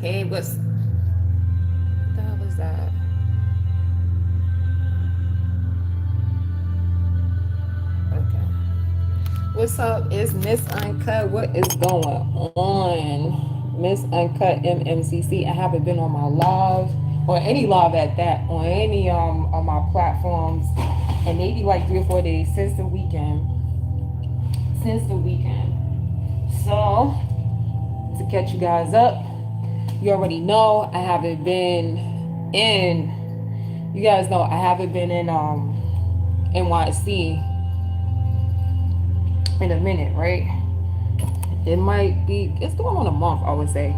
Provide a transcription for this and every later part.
Hey, what the hell is that? Okay. What's up? It's Miss Uncut. What is going on? Miss Uncut MMCC. I haven't been on my live or any live at that on any on my platforms and maybe like 3 or 4 days since the weekend. Since the weekend. So to catch you guys up, you already know I haven't been in. You guys know I haven't been in NYC in a minute, right? It might be, it's going on a month, I would say.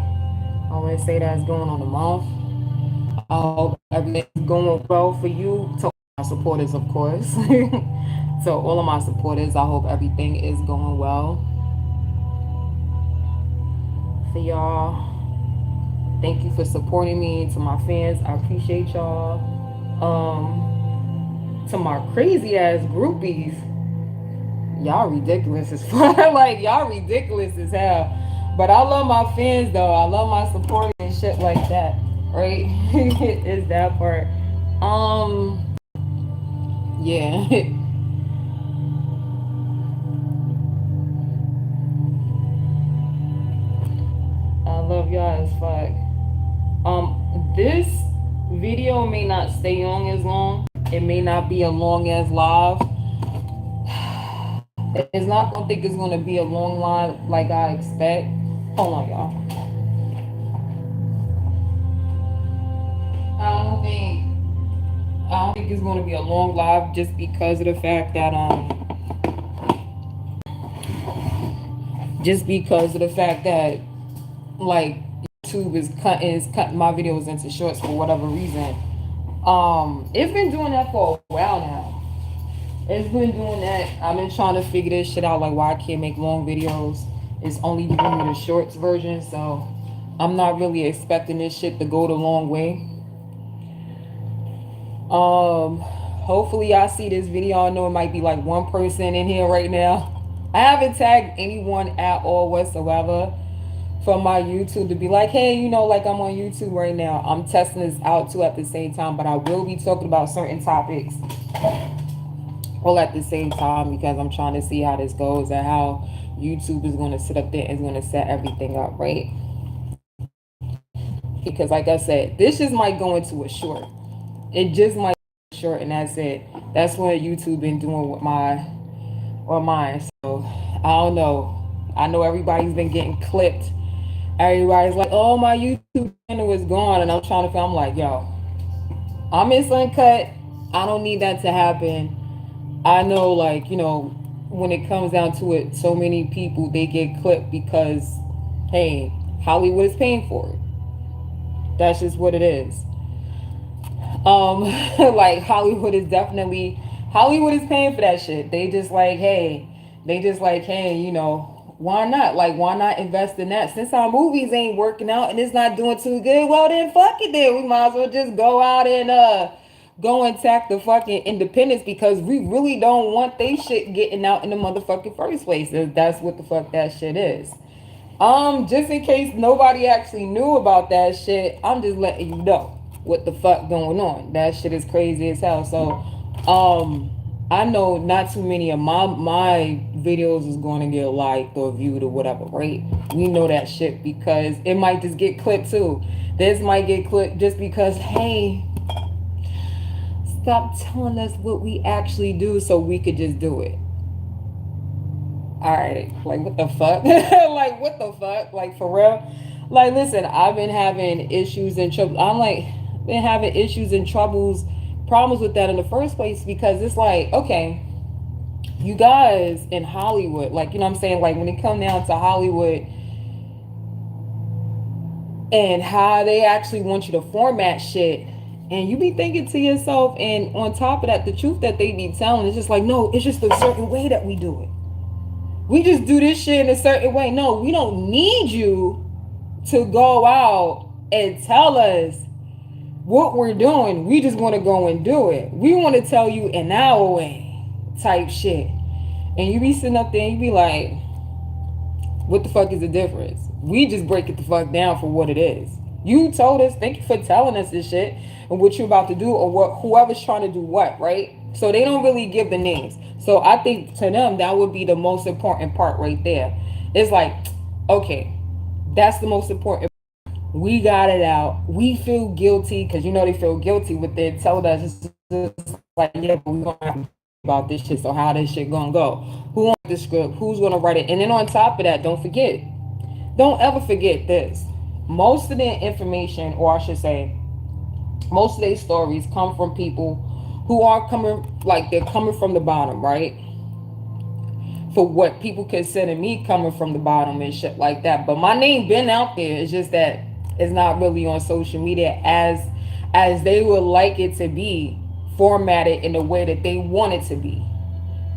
I would say that's going on a month. I hope everything's going well for you. To my supporters, of course. So all of my supporters, I hope everything is going well for y'all. Thank you for supporting me. To my fans, I appreciate y'all. To my crazy ass groupies, y'all ridiculous as fuck. Like y'all ridiculous as hell. But I love my fans though. I love my supporters and shit like that. Right? It's that part. Yeah. I love y'all as fuck. This video may not stay on as long. It may not be a long as live. It's not gonna think it's gonna be a long line like I expect. Hold on, y'all. I don't think I don't think it's gonna be a long live just because of the fact that just because of the fact that like YouTube is cutting my videos into shorts for whatever reason. It's been doing that for a while now. It's been doing that. I've been trying to figure this shit out, like why I can't make long videos. It's only giving me the shorts version, so I'm not really expecting this shit to go the long way. Hopefully I see this video. I know it might be like one person in here right now. I haven't tagged anyone at all whatsoever from my YouTube to be like, hey, like I'm on YouTube right now. I'm testing this out too at the same time, but I will be talking about certain topics all at the same time because I'm trying to see how this goes and how YouTube is going to sit up there and is going to set everything up, right? Because like I said, this just might go into a short. It just might be short and that's it. That's what YouTube been doing with mine. So I don't know. I know everybody's been getting clipped. Everybody's like, oh, my YouTube channel is gone. And I'm trying to feel, I'm like, yo, I'm in Uncut. I don't need that to happen. I know, like, when it comes down to it, so many people, they get clipped because, hey, Hollywood is paying for it. That's just what it is. Like, Hollywood is paying for that shit. They just like, hey, why not? Like, why not invest in that? Since our movies ain't working out and it's not doing too good, well then fuck it then. We might as well just go out and go and attack the fucking independents because we really don't want they shit getting out in the motherfucking first place. That's what the fuck that shit is. Just in case nobody actually knew about that shit, I'm just letting you know what the fuck going on. That shit is crazy as hell. So, I know not too many of my videos is going to get liked or viewed or whatever, right? We know that shit because it might just get clipped too. This might get clipped just because, hey, stop telling us what we actually do so we could just do it. All right, like what the fuck? Like what the fuck? Like for real? Like listen, I've been having issues and trouble. I'm like been having issues and problems with that in the first place because it's like, okay, you guys in Hollywood, like what I'm saying, like when it come down to Hollywood and how they actually want you to format shit. And you be thinking to yourself, and on top of that, the truth that they be telling is just like, no, it's just a certain way that we do it. We just do this shit in a certain way. No, we don't need you to go out and tell us what we're doing. We just want to go and do it. We want to tell you in our way type shit. And you be sitting up there and you be like, what the fuck is the difference? We just break it the fuck down for what it is. You told us, thank you for telling us this shit and what you're about to do, or what whoever's trying to do what, right? So they don't really give the names. So I think to them that would be the most important part right there. It's like, okay, that's the most important. We got it out. We feel guilty because you know they feel guilty with it. Telling us it's just like, yeah, but we gonna have to about this shit. So how this shit gonna go? Who on the script? Who's gonna write it? And then on top of that, don't ever forget this. Most of the information, or I should say, most of these stories come from people who are coming, like they're coming from the bottom, right? For what people consider me coming from the bottom and shit like that. But my name been out there. It's just that it's not really on social media as they would like it to be formatted in the way that they want it to be.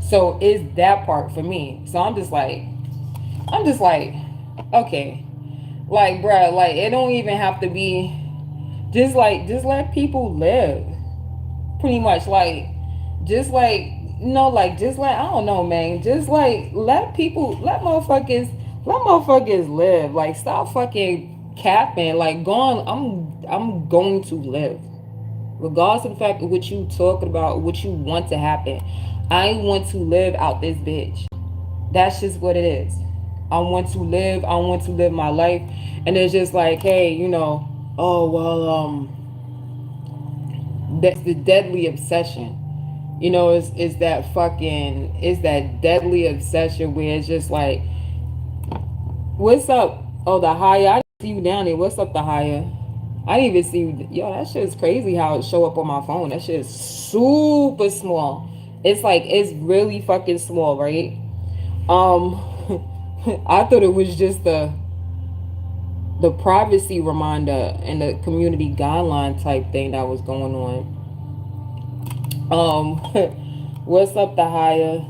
So it's that part for me. So I'm just like, okay, like bruh, like it don't even have to be just let people live. Pretty much just like I don't know, man. Just like let motherfuckers live. Like stop fucking capping. Like going I'm going to live. Regardless of the fact of what you talking about, what you want to happen. I want to live out this bitch. That's just what it is. I want to live my life. And it's just like, hey, oh well, that's the deadly obsession. It's that deadly obsession where it's just like, what's up? Oh, the higher. I didn't see you down there. What's up, the higher? I didn't even see you. Yo, that shit is crazy how it show up on my phone. That shit is super small. It's like, it's really fucking small, right? Um, I thought it was just the privacy reminder and the community guideline type thing that was going on. What's up, the higher?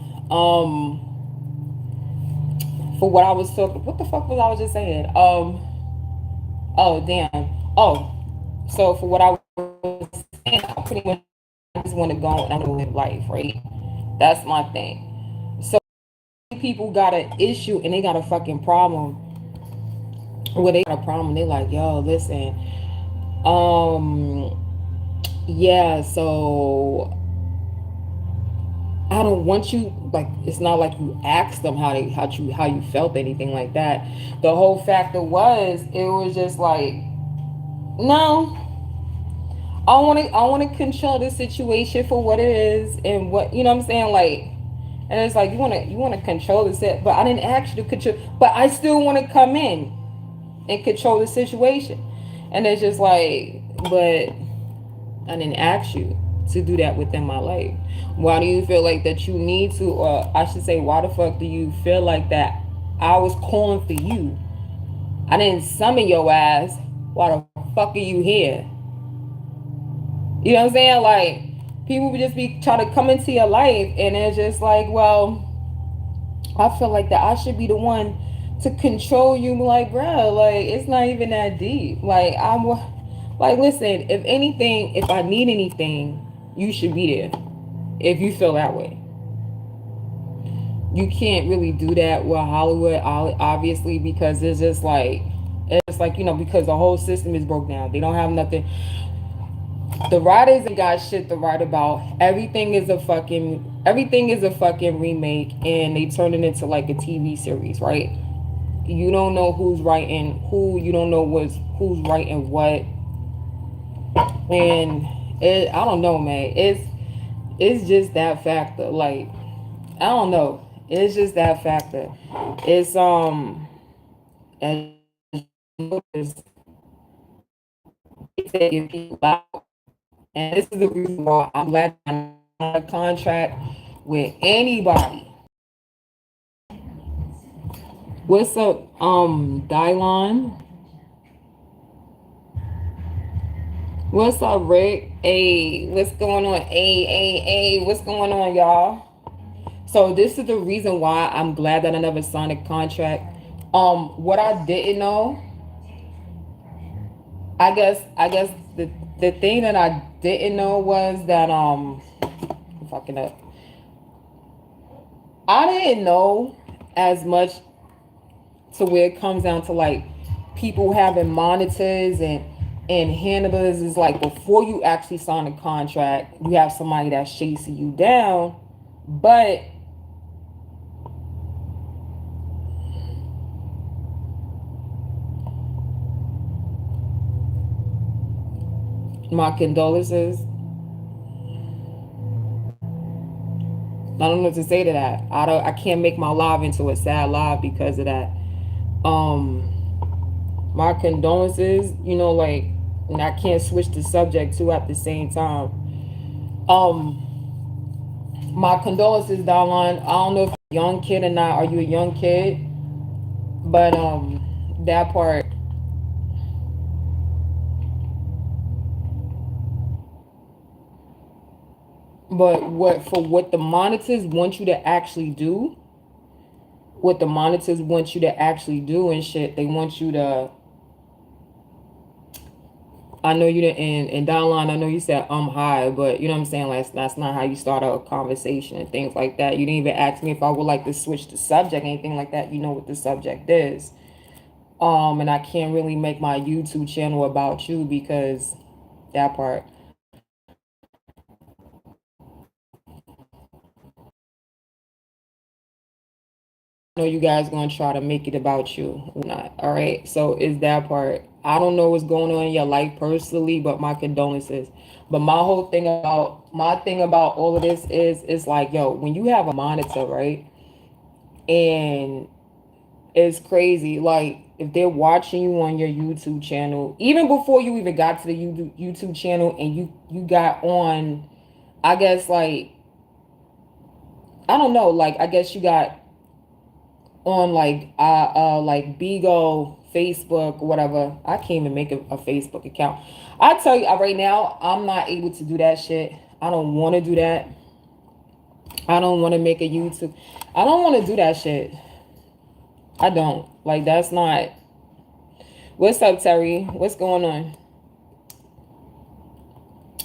For what I was talking, what the fuck was I was just saying? Oh damn. Oh, so for what I was saying, I pretty much just want to go and I want to live life, right? That's my thing. So people got an issue and they got a fucking problem. Well, they got a problem. They like, yo, listen, um, yeah. So I don't want you, like, it's not like you asked them how you felt, anything like that. The whole factor was, it was just like, no, I want to control the situation for what it is and what, you know what I'm saying, like. And it's like, you want to control the set, but I didn't ask you to control, but I still want to come in and control the situation. And it's just like, but I didn't ask you to do that within my life. Why do you feel like that you need to, or I should say, why the fuck do you feel like that I was calling for you? I didn't summon your ass. Why the fuck are you here? You know what I'm saying? Like, people would just be trying to come into your life, and it's just like, well, I feel like that I should be the one to control you. Like, bro, like, it's not even that deep. Like, like, listen, if anything, if I need anything, you should be there. If you feel that way, you can't really do that with Hollywood, obviously, because it's like, because the whole system is broke down. They don't have nothing. The writers ain't got shit to write about. Everything is a fucking remake, and they turn it into like a TV series, right? You don't know who's writing who. You don't know who's writing what, and I don't know, man. It's just that factor. Like, I don't know. It's just that factor. It's as they taking people out, and this is the reason why I'm glad I'm not a contract with anybody. What's up, Dylon? What's up, Rick? Hey, what's going on? Hey, what's going on, y'all? So this is the reason why I'm glad that I never signed a contract. What I didn't know, I guess the thing that I didn't know was that I'm fucking up. I didn't know as much to where it comes down to like people having monitors and handlers is like before you actually sign a contract, you have somebody that's chasing you down. But my condolences. I don't know what to say to that. I can't make my live into a sad live because of that. My condolences, like, and I can't switch the subject too at the same time. My condolences, Darlon. I don't know if you're a young kid or not. Are you a young kid? But that part. But what the monitors want you to actually do, what the monitors want you to actually do and shit, they want you to. I know you didn't, and Donline, I know you said I'm high, but you know what I'm saying? Like, that's not how you start a conversation and things like that. You didn't even ask me if I would like to switch the subject, anything like that. You know what the subject is. And I can't really make my YouTube channel about you because that part. I know you guys gonna try to make it about you or not. All right. So is that part. I don't know what's going on in your life personally, but my condolences. But my thing about all of this is it's like, yo, when you have a monitor, right? And it's crazy. Like if they're watching you on your YouTube channel, even before you even got to the YouTube channel and you got on, I guess like I don't know, like I guess you got on like Bigo, Facebook, whatever. I can't even make a Facebook account. I tell you right now, I'm not able to do that shit. I don't want to do that. I don't want to make a YouTube. I don't want to do that shit. I don't. Like that's not. What's up, Terry? What's going on?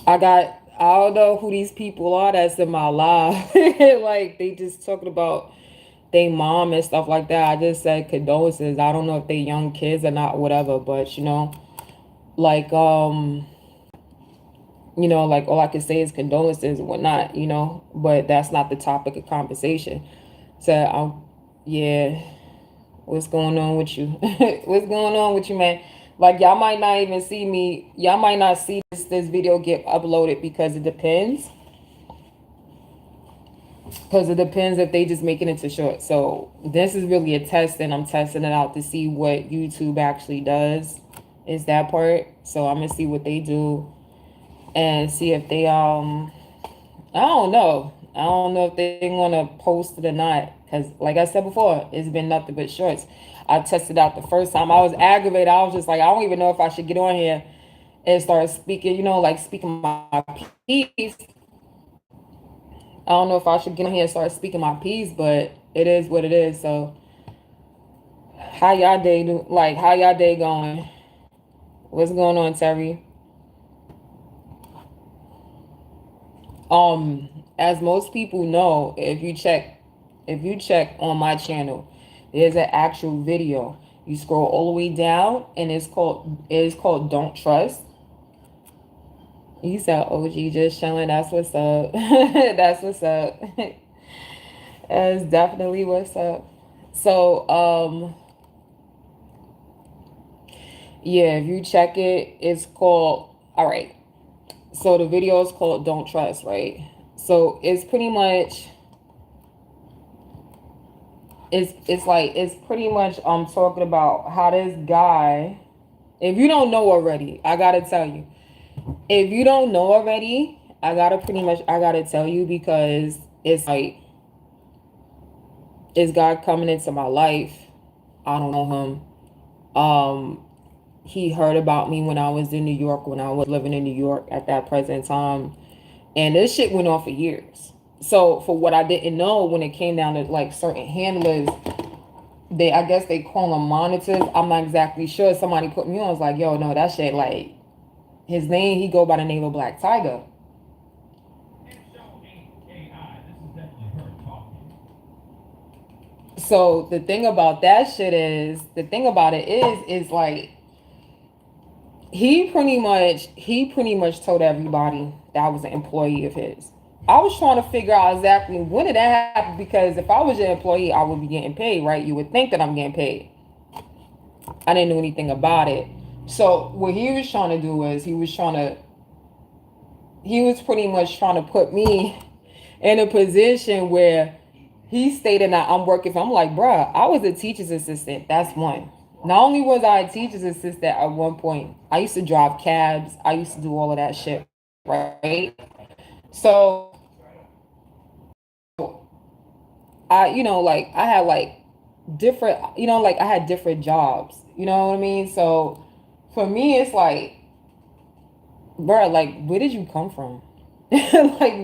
I don't know who these people are that's in my life. Like they just talking about they mom and stuff like that. I just said condolences. I don't know if they young kids or not, whatever, but like like all I can say is condolences and whatnot, but that's not the topic of conversation. So yeah, what's going on with you? What's going on with you, man? Like y'all might not even see me. Y'all might not see this video get uploaded because it depends. Because it depends if they just make it into short. So this is really a test, and I'm testing it out to see what YouTube actually does. Is that part? So I'm gonna see what they do and see if they I don't know. I don't know if they want to post it or not. Because, like I said before, it's been nothing but shorts. I tested out the first time. I was aggravated. I was just like, I don't even know if I should get on here and start speaking, like speaking my piece. I don't know if I should get on here and start speaking my piece, but it is what it is. So, how y'all day do? Like, how y'all day going? What's going on, Terry? As most people know, if you check on my channel, there's an actual video. You scroll all the way down and it's called Don't Trust. You said OG just showing, that's what's up. That's what's up. That's definitely what's up. So yeah, if you check it, it's called, all right. So the video is called Don't Trust, right? So it's pretty much it's pretty much talking about how this guy, if you don't know already, I gotta tell you. If you don't know already, I gotta tell you because it's like is God coming into my life. I don't know him. He heard about me when I was in New York, when I was living in New York at that present time. And this shit went on for years. So for what I didn't know, when it came down to like certain handlers, I guess they call them monitors. I'm not exactly sure. Somebody put me on. I was like, yo, no, that shit, like his name, he go by the name of Black Tiger. So the thing about that shit is, the thing about it is like he pretty much told everybody that I was an employee of his. I was trying to figure out exactly when did that happen, because if I was your employee, I would be getting paid, right? You would think that I'm getting paid. I didn't know anything about it. So what he was trying to do was he was pretty much trying to put me in a position where he stated that I'm working for. I'm like, bruh, I was a teacher's assistant. That's one. Not only was I a teacher's assistant at one point, I used to drive cabs. I used to do all of that shit, right? So like I had like different, like I had different jobs. You know what I mean? So for me, it's like, bruh, like where did you come from? Like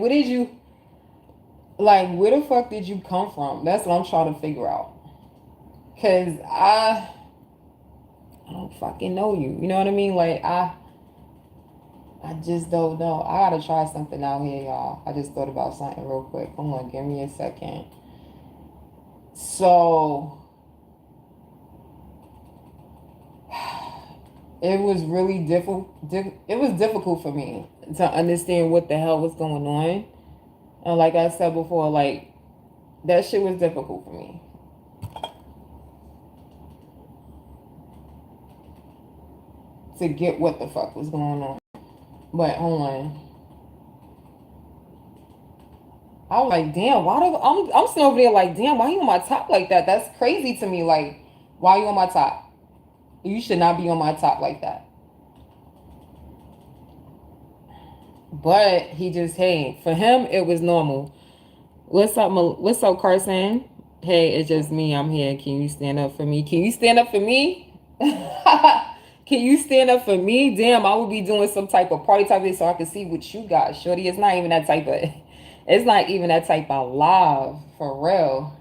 where the fuck did you come from? That's what I'm trying to figure out. Cause I don't fucking know you. You know what I mean? Like I just don't know. I gotta try something out here, y'all. I just thought about something real quick. Hold on, give me a second. So it was really difficult. It was difficult for me to understand what the hell was going on. And like I said before, like that shit was difficult for me to get what the fuck was going on. But hold on. I was like, damn, why do I'm sitting over there like, damn, why you on my top like that? That's crazy to me. Like, why you on my top? You should not be on my top like that. But he just, hey, for him it was normal. What's up, Carson? Hey, it's just me. I'm here. Can you stand up for me? Can you stand up for me? Can you stand up for me? Damn, I would be doing some type of party type of thing so I can see what you got, shorty. It's not even that type of. It's not even that type of live for real.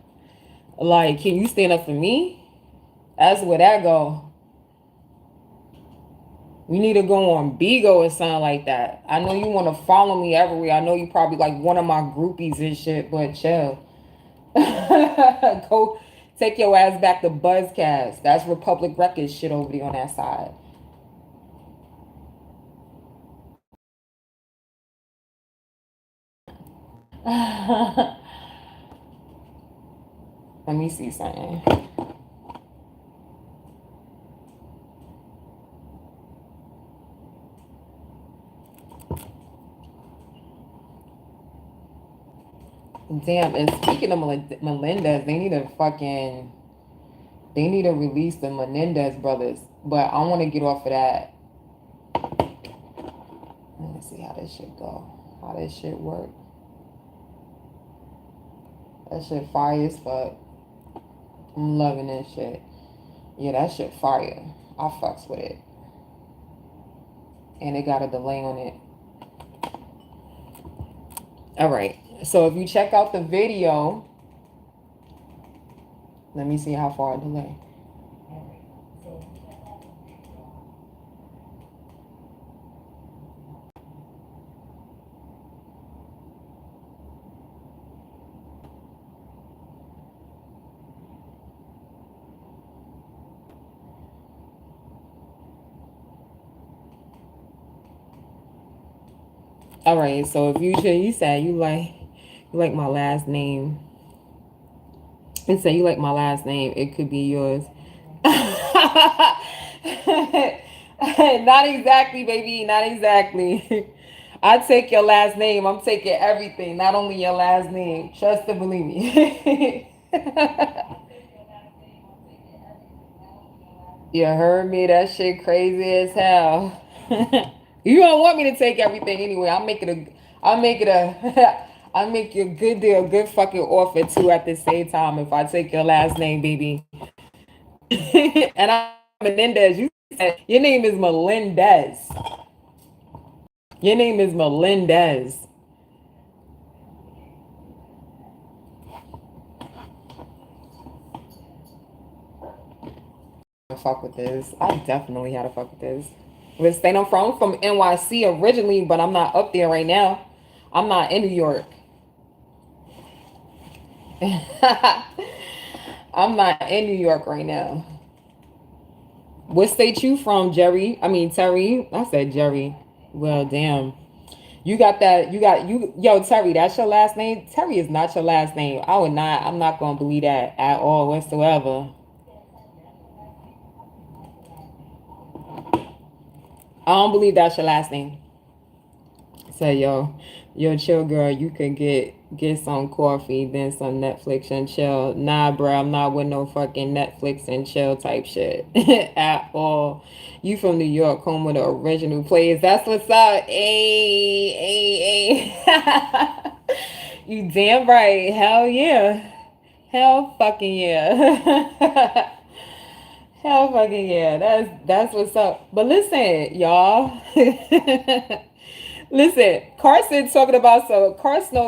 Like, can you stand up for me? That's where that go. We need to go on Bigo or something like that. I know you want to follow me everywhere. I know you probably like one of my groupies and shit, but chill. Go take your ass back to Buzzcast. That's Republic Records shit over there on that side. Let me see something. Damn, and speaking of Melendez, they need to release the Menendez brothers. But I want to get off of that. Let me see how this shit go. How this shit work. That shit fire as fuck. I'm loving this shit. Yeah, that shit fire. I fucks with it. And it got a delay on it. All right. So if you check out the video, let me see how far it delay. All right. So if you said you like my last name, and say you like my last name, it could be yours. Not exactly, baby. Not exactly. I take your last name. I'm taking everything, not only your last name. Trust and believe me. You heard me? That shit crazy as hell. You don't want me to take everything anyway. I'll make it a, I'll make you a good deal, good fucking offer too at the same time if I take your last name, baby. And I'm Menendez. You said your name is Melendez. Your name is Melendez. Fuck with this. I definitely had to fuck with this. With state I'm from NYC originally, but I'm not up there right now. I'm not in New York. I'm not in New York right now. What state you from, Jerry? I mean Terry. I said Jerry. Well, damn. You got that. You got you. Yo, Terry. That's your last name. Terry is not your last name. I would not. I'm not gonna believe that at all whatsoever. I don't believe that's your last name. Say yo, chill, girl. You could get some coffee, then some Netflix and chill. Nah, bro, I'm not with no fucking Netflix and chill type shit at all. You from New York, home of the original players. That's what's up. Hey, hey, hey. You damn right. Hell yeah. Hell fucking yeah. Hell fucking yeah. That's what's up. But listen, y'all. Listen, Carson over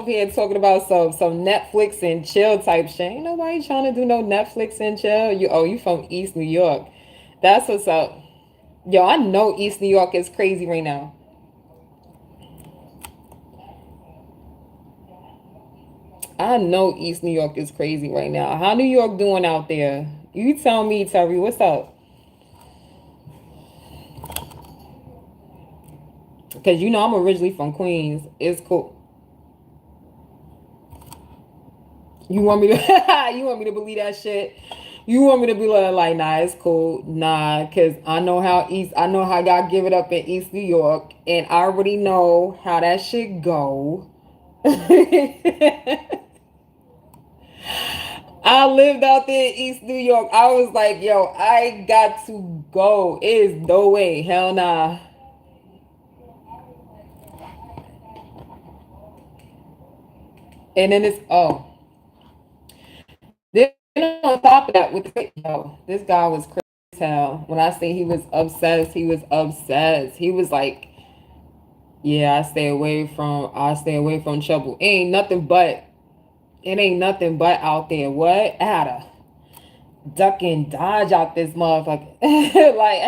here talking about some Netflix and chill type shit. Ain't nobody trying to do no Netflix and chill. You from East New York. That's what's up. Yo, I know East New York is crazy right now. I know East New York is crazy right now. How New York doing out there? You tell me, Terry, what's up? Because you know I'm originally from Queens. It's cool. You want me to you want me to believe that shit? You want me to be like nah, it's cool. Nah, cause I know how y'all give it up in East New York, and I already know how that shit go. I lived out there in East New York. I was like, yo, I got to go. It is no way. Hell nah. And then it's then on top of that, with yo, this guy was crazy as hell. When I say he was obsessed, he was obsessed. He was like, yeah, I stay away from trouble. It ain't nothing but out there. What? I had a duck and dodge out this motherfucker. Like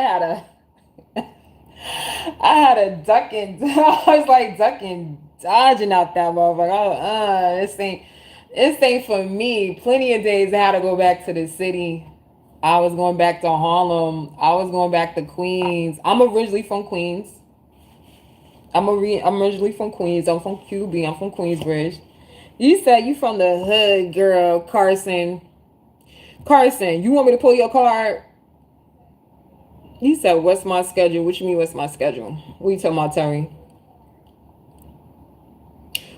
I had a duck and I was like ducking, dodging out that motherfucker. This ain't for me. Plenty of days I had to go back to the city. I was going back to Harlem. I was going back to Queens. I'm originally from Queens. I'm originally from Queens. I'm from QB. I'm from Queensbridge. You said you from the hood, girl, Carson. Carson, you want me to pull your card? He said, "What's my schedule?" What you mean, what's my schedule? What are you talking about, Terry?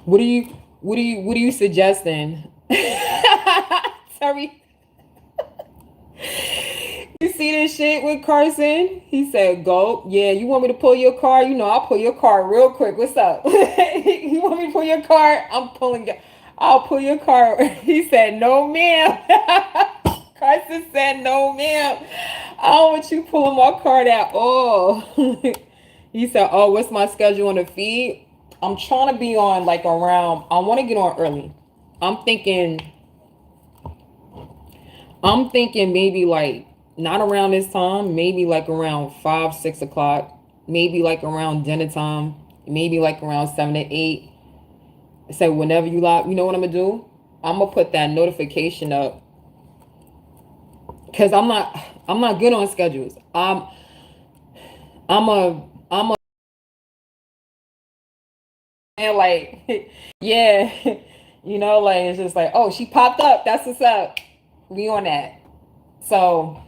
What are you suggesting? Terry, you see this shit with Carson? He said, "Go, yeah. You want me to pull your car? You know, I'll pull your car real quick. What's up? You want me to pull your car? I'll pull your car." He said, "No, ma'am." Carson said, "No, ma'am. I don't want you pulling my card at all." He said, "Oh, what's my schedule on the feed? I'm trying to be on like around. I want to get on early. I'm thinking I'm thinking maybe like not around this time, maybe like around 5, 6 o'clock, maybe like around dinner time, maybe like around 7 to 8. So whenever you like, you know what I'm gonna do? I'm gonna put that notification up because I'm not good on schedules. I'm a man like yeah, like it's just like oh she popped up. That's what's up. We on that. So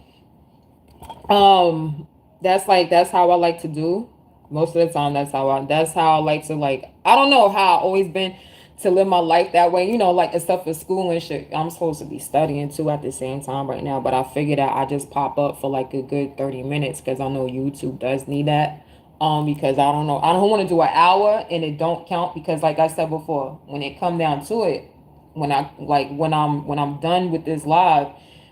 Um, that's how I like to do. Most of the time, that's how I like to like. I don't know how I always been to live my life that way. Like except for school and shit. I'm supposed to be studying too at the same time right now. But I figured that I just pop up for like a good 30 minutes because I know YouTube does need that. Because I don't know, I don't want to do an hour and it don't count because like I said before, when it come down to it, when I'm done with this live,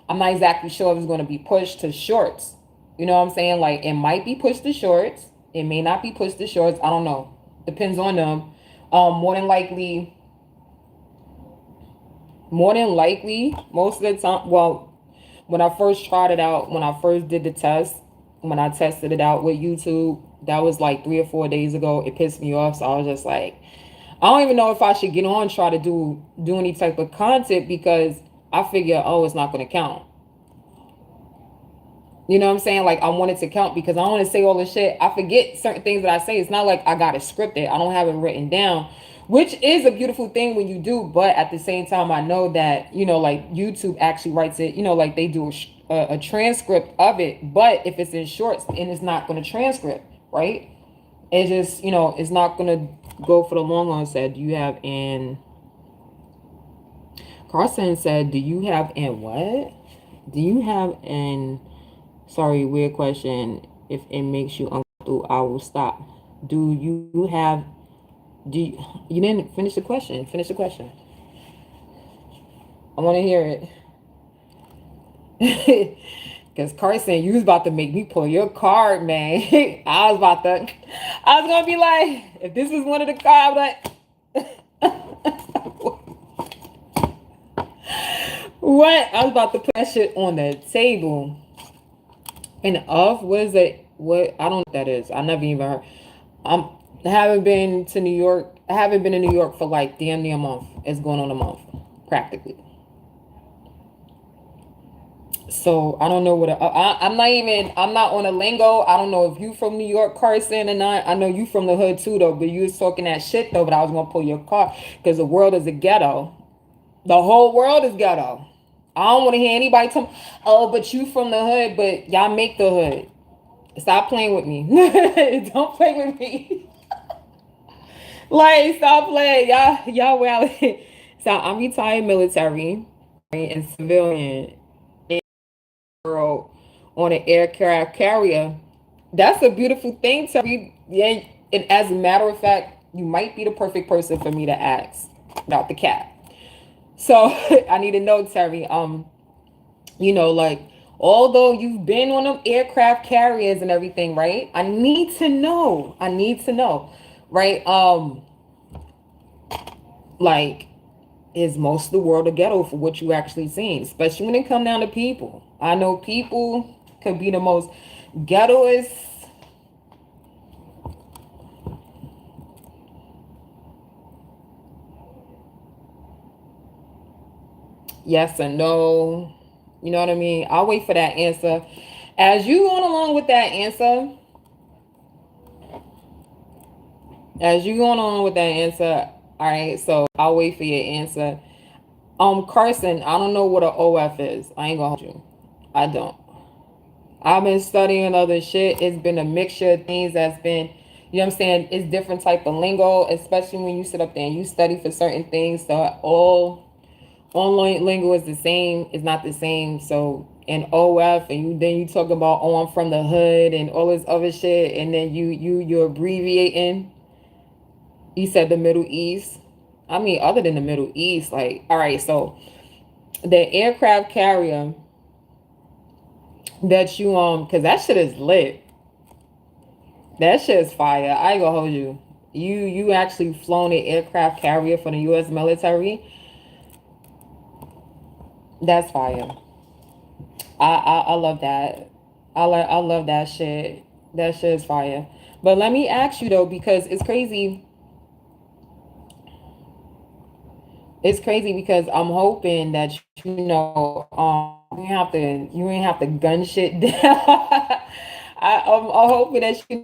I'm not exactly sure if it's going to be pushed to shorts. You know what I'm saying? Like it might be pushed to shorts. It may not be pushed to shorts. I don't know. Depends on them. More than likely, most of the time. Well, when I first tried it out, when I first did the test, when I tested it out with YouTube, that was like 3 or 4 days ago. It pissed me off, so I was just like, I don't even know if I should get on try to do any type of content because I figure, oh, it's not going to count. You know what I'm saying? Like, I want it to count because I don't want to say all this shit. I forget certain things that I say. It's not like I got it scripted. I don't have it written down, which is a beautiful thing when you do. But at the same time, I know that, like YouTube actually writes it, like they do a transcript of it. But if it's in shorts and it's not going to transcript, right? It just, it's not going to go for the long run. Said, do you have in... Carson said, do you have in what? Do you have in... Sorry, weird question. If it makes you uncomfortable, I will stop. Do you have... You didn't finish the question. Finish the question. I want to hear it. Because Carson, you was about to make me pull your card, man. I was going to be like, if this was one of the cards, what? I was about to put that shit on the table. And off, what is it? What? I don't know what that is. I never even heard. I haven't been to New York. I haven't been in New York for like damn near a month. It's going on a month, practically. So I don't know what I'm not on a lingo. I don't know if you from New York, Carson, or not. I know you from the hood too, though. But you was talking that shit though. But I was gonna pull your car because the world is a ghetto. The whole world is ghetto. I don't want to hear anybody tell me, oh, but you from the hood, but y'all make the hood. Stop playing with me. Don't play with me. Like, stop playing. Y'all well. So I'm retired military and civilian world on an aircraft carrier. That's a beautiful thing, Terry. Yeah, and as a matter of fact, you might be the perfect person for me to ask about the cat. So I need to know, Terry. Like, although you've been on them aircraft carriers and everything, right? I need to know. Right? Like, is most of the world a ghetto for what you actually seen, especially when it come down to people. I know people could be the most ghettoest. Yes or no. You know what I mean? I'll wait for that answer. As you going along with that answer, all right, so I'll wait for your answer. Carson, I don't know what an OF is. I ain't gonna hold you. I don't. I've been studying other shit. It's been a mixture of things that's been, you know what I'm saying? It's different type of lingo, especially when you sit up there and you study for certain things. So all online lingo is the same. It's not the same. So in OF and then you talk about, oh, I'm from the hood and all this other shit, and then you're abbreviating. You said the Middle East. I mean, other than the Middle East, like, all right, so the aircraft carrier that you because that shit is lit. That shit is fire. I ain't gonna hold you. You actually flown an aircraft carrier for the U.S. military. That's fire. I love that. I love that shit. That shit is fire. But let me ask you though, because it's crazy. It's crazy because I'm hoping that you ain't have to gun shit down. I'm hoping that you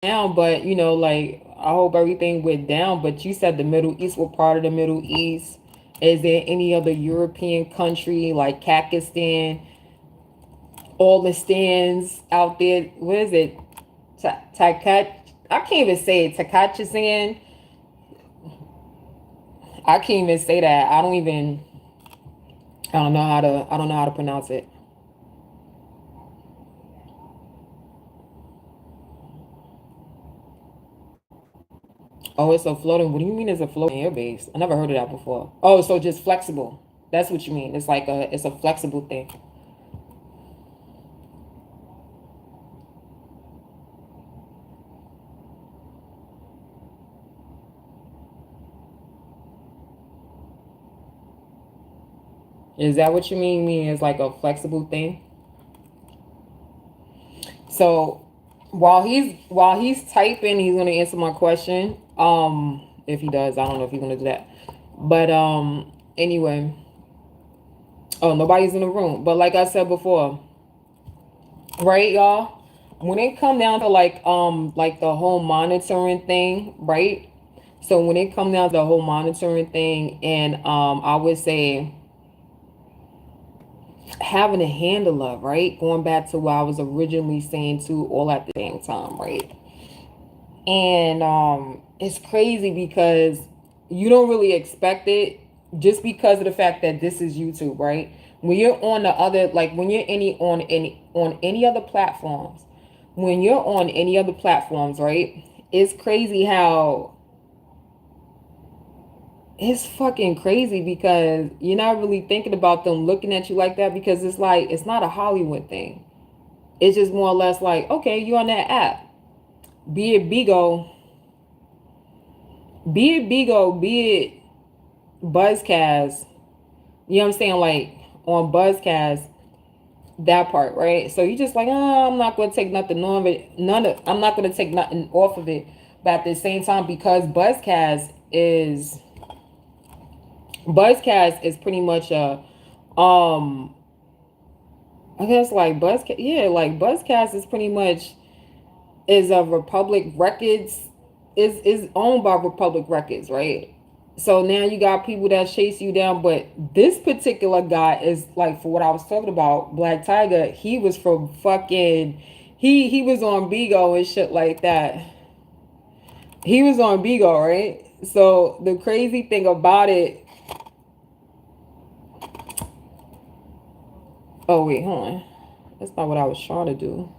down, but like I hope everything went down. But you said the Middle East were part of the Middle East. Is there any other European country like Pakistan, all the stands out there? What is it? Takat? I can't even say it. Takachistan. I can't even say that. I don't know how to pronounce it. Oh, it's a floating. What do you mean it's a floating air base? I never heard of that before. Oh, so just flexible. That's what you mean. It's a flexible thing. Is that what you mean it's like a flexible thing? So while he's typing, he's gonna answer my question. If he does, I don't know if he's gonna do that. But anyway, Oh, nobody's in the room. But like I said before, right, y'all? When it come down to like the whole monitoring thing, right? So when it come down to the whole monitoring thing, and I would say having a handle of, right? Going back to what I was originally saying too, all at the same time, right? And it's crazy because you don't really expect it just because of the fact that this is YouTube, right? When you're on the other, like when you're on any other platforms, when you're on any other platforms, right? It's crazy how it's fucking crazy because you're not really thinking about them looking at you like that because it's like it's not a Hollywood thing. It's just more or less like, okay, you on that app. Be it Bigo, be it Buzzcast. You know what I'm saying? Like on Buzzcast, that part, right? So you just like, oh, I'm not gonna take nothing of it. I'm not gonna take nothing off of it. But at the same time, because Buzzcast is pretty much a um I guess like Buzzcast, yeah, like Buzzcast is pretty much is a Republic Records, is owned by Republic Records, right? So now you got people that chase you down, but this particular guy is like, for what I was talking about, Black Tiger. He was from fucking, he was on Bigo and shit like that. He was on Bigo, right? So the crazy thing about it, oh wait, hold on, that's not what I was trying to do.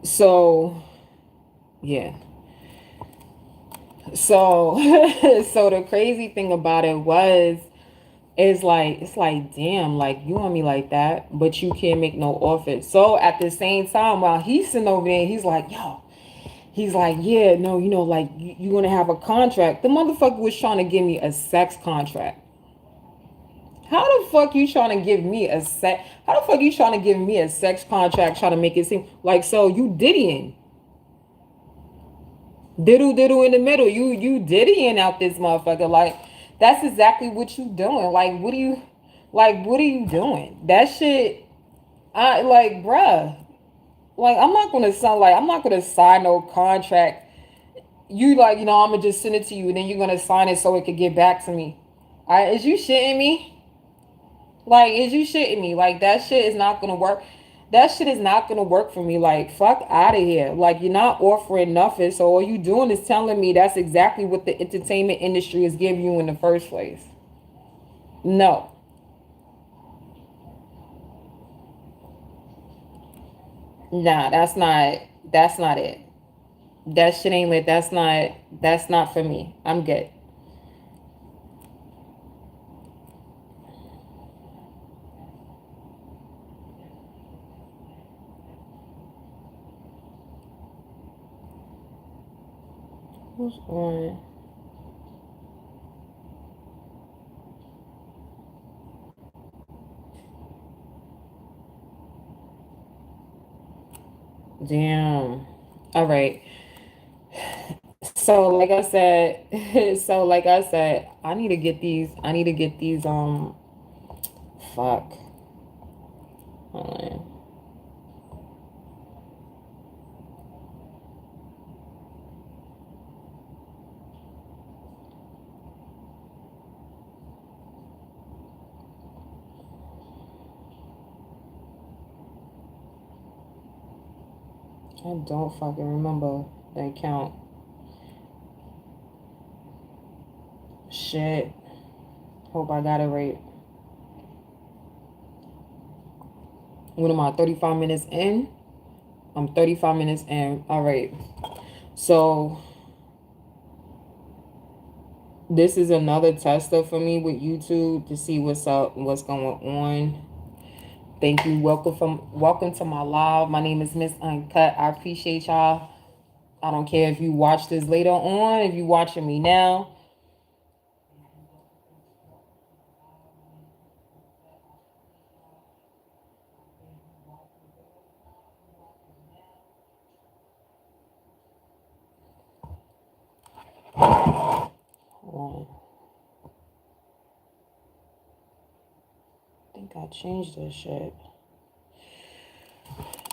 So yeah, so so the crazy thing about it was, it's like damn, like you want me like that, but you can't make no offer. So at the same time, while he's sitting over there, he's like, yo, he's like, yeah, no, you know, like you gonna have a contract. The motherfucker was trying to give me a sex contract. How the fuck you trying to give me a sex? How the fuck you trying to give me a sex contract? Trying to make it seem like, so you diddying, diddle diddle in the middle. You diddying out this motherfucker. Like that's exactly what you doing. What are you doing? That shit. I like, bruh. Like I'm not gonna sign no contract. You like, I'm gonna just send it to you and then you're gonna sign it so it could get back to me. Is you shitting me? Like, is you shitting me? Like, that shit is not gonna work. That shit is not gonna work for me. Like, fuck out of here. Like, you're not offering nothing. So all you doing is telling me that's exactly what the entertainment industry is giving you in the first place. No. Nah, that's not it. That shit ain't lit. That's not for me. I'm good. Who's on? Damn. All right. So like I said, I need to get these fuck. Hold on. I don't fucking remember the account. Shit. Hope I got it right. What am I, 35 minutes in? I'm 35 minutes in. All right. So this is another tester for me with YouTube to see what's up, what's going on. Thank you. Welcome to my live. My name is Miss Uncut. I appreciate y'all. I don't care if you watch this later on, if you watching me now. Hold on. I think I changed this shit.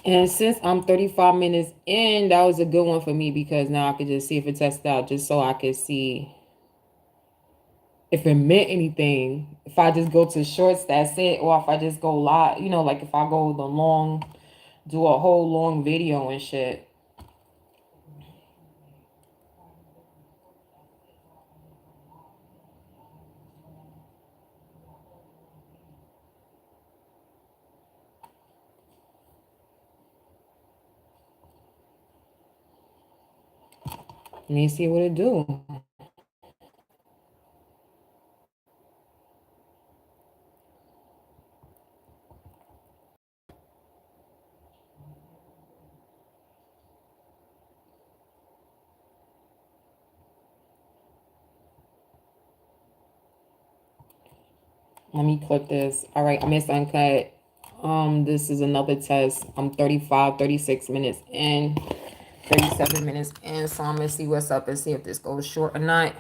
And since I'm 35 minutes in, that was a good one for me because now I could just see if it tested out just so I could see if it meant anything. If I just go to shorts, that's it. Or if I just go live, you know, like if I go the long, do a whole long video and shit. Let me see what it do. Let me click this. All right, I missed uncut. This is another test. I'm 35, 36 minutes in, 37 minutes in. So I'm gonna see what's up and see if this goes short or not.